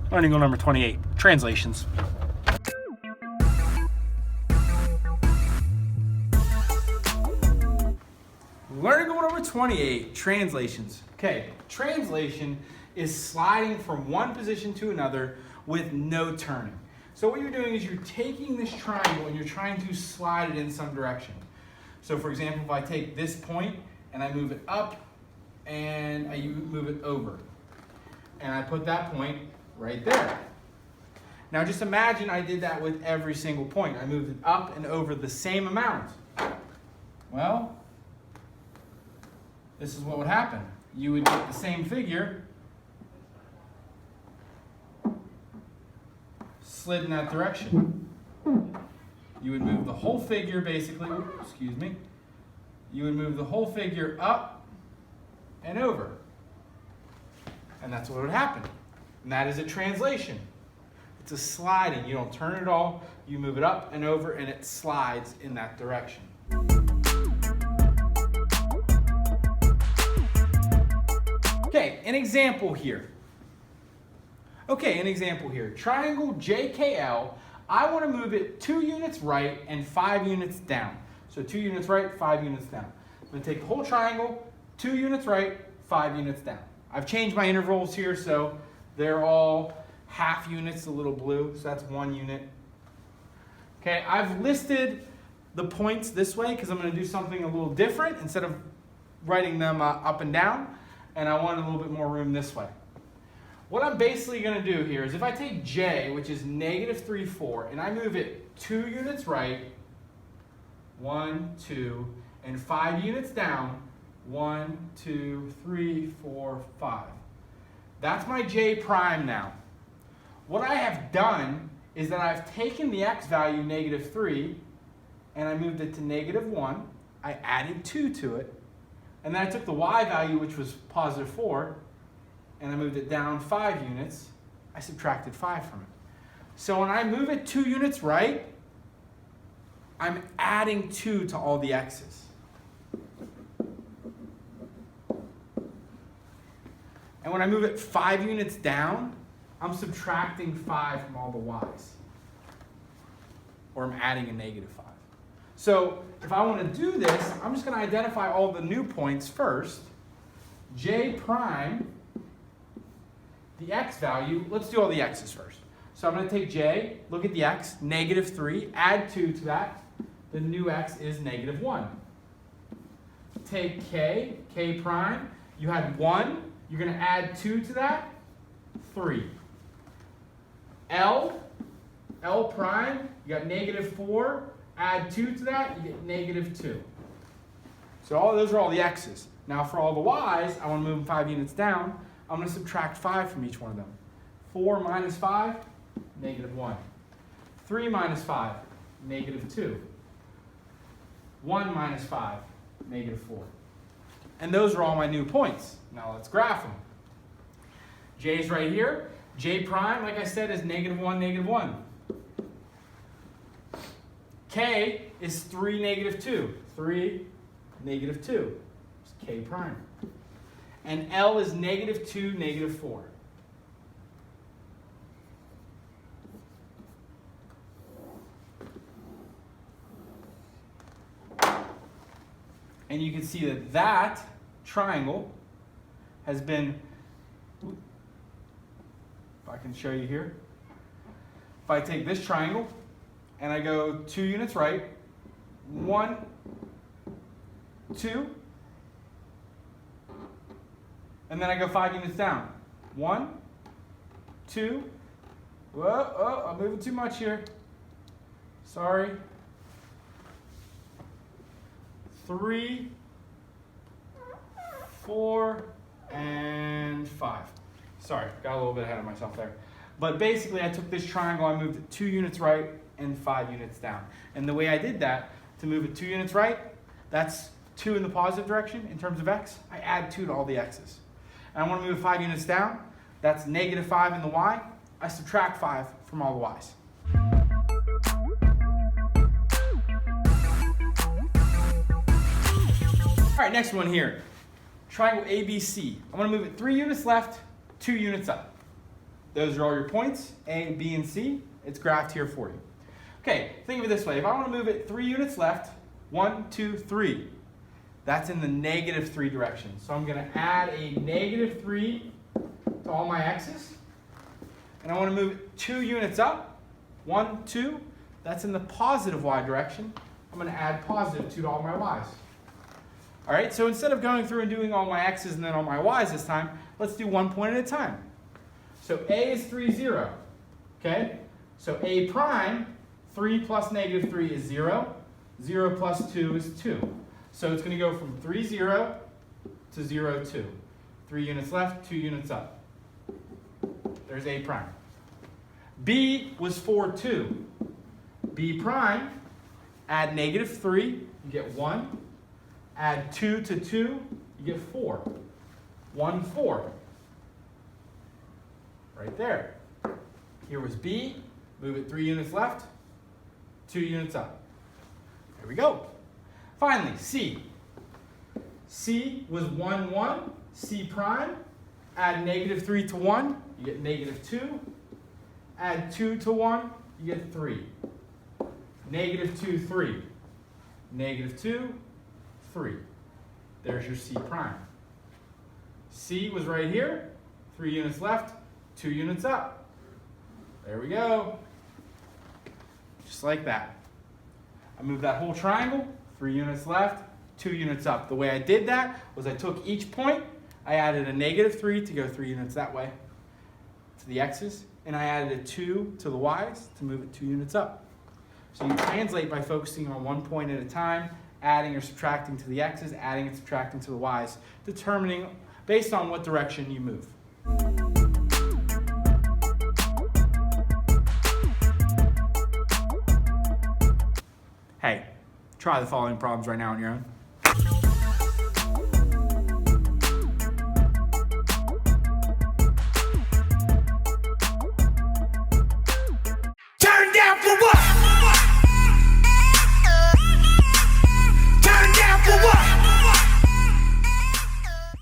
Learning goal number 28, translations. Learning goal number 28, translations. Okay, translation is sliding from one position to another with no turning. So what you're doing is you're taking this triangle and you're trying to slide it in some direction. So for example, if I take this point and I move it up and I move it over, and I put that point right there. Now just imagine I did that with every single point. I moved it up and over the same amount. Well, this is what would happen. You would get the same figure slid in that direction. You would move the whole figure basically, excuse me, you would move the whole figure up and over. And that's what would happen. And that is a translation. It's a sliding. You don't turn it all, you move it up and over and it slides in that direction. Okay, an example here. Triangle JKL, I want to move it 2 units right and 5 units down. So 2 units right, 5 units down. I'm going to take the whole triangle, 2 units right, 5 units down. I've changed my intervals here, so they're all half units, the little blue, so that's 1 unit. Okay, I've listed the points this way because I'm going to do something a little different instead of writing them up and down, and I want a little bit more room this way. What I'm basically going to do here is if I take J, which is -3, 4, and I move it 2 units right, 1, 2, and 5 units down, 1, 2, 3, 4, 5. That's my J prime now. What I have done is that I've taken the X value, -3, and I moved it to -1. I added 2 to it. And then I took the Y value, which was +4, and I moved it down 5 units. I subtracted 5 from it. So when I move it 2 units right, I'm adding 2 to all the X's. And when I move it 5 units down, I'm subtracting 5 from all the Y's. Or I'm adding a -5. So if I want to do this, I'm just going to identify all the new points first. J prime, the X value, let's do all the X's first. So I'm going to take J, look at the X, -3, add 2 to that. The new X is -1. Take K, K prime, you had 1, you're going to add 2 to that, 3. L, L prime, you got -4, add 2 to that, you get -2. So all those are all the X's. Now for all the Y's, I want to move them 5 units down. I'm going to subtract 5 from each one of them. 4 minus 5, -1. 3 minus 5, -2. 1 minus 5, -4. And those are all my new points. Now let's graph them. J's right here. J prime, like I said, is -1, -1. K is 3, -2. 3, -2. It's K prime. And L is -2, -4. And you can see that that triangle has been, if I can show you here, if I take this triangle and I go 2 units right, 1, 2, and then I go 5 units down. 1, 2, whoa, oh, I'm moving too much here. Sorry. 3, 4, and 5. Sorry, got a little bit ahead of myself there. But basically I took this triangle, I moved it 2 units right and 5 units down. And the way I did that, to move it 2 units right, that's 2 in the positive direction in terms of X. I add 2 to all the X's. And I want to move it 5 units down, that's -5 in the Y. I subtract 5 from all the Y's. All right, next one here. Triangle ABC. I'm going to move it 3 units left, 2 units up. Those are all your points, A, B, and C. It's graphed here for you. Okay, think of it this way. If I want to move it 3 units left, 1, 2, 3. That's in the -3 direction. So I'm going to add a -3 to all my x's. And I want to move it 2 units up, 1, 2. That's in the positive y direction. I'm going to add +2 to all my y's. All right, so instead of going through and doing all my x's and then all my y's this time, let's do 1 point at a time. So A is 3, 0. Okay? So A prime, 3 plus -3 is 0. 0 plus 2 is 2. So it's going to go from 3, 0 to 0, 2. 3 units left, 2 units up. There's A prime. B was 4, 2. B prime, add -3, you get 1. Add 2 to 2, you get 4. 1, 4. Right there. Here was B. Move it 3 units left, 2 units up. There we go. Finally, C. C was 1, 1. C prime. Add -3 to 1, you get -2. Add 2 to 1, you get 3. -2, 3. -2, 3. There's your C prime. C was right here. 3 units left, 2 units up. There we go. Just like that. I moved that whole triangle, 3 units left, 2 units up. The way I did that was I took each point, I added a -3 to go 3 units that way to the x's, and I added a 2 to the y's to move it 2 units up. So you translate by focusing on 1 point at a time, adding or subtracting to the x's, adding and subtracting to the y's, determining based on what direction you move. Hey, try the following problems right now on your own.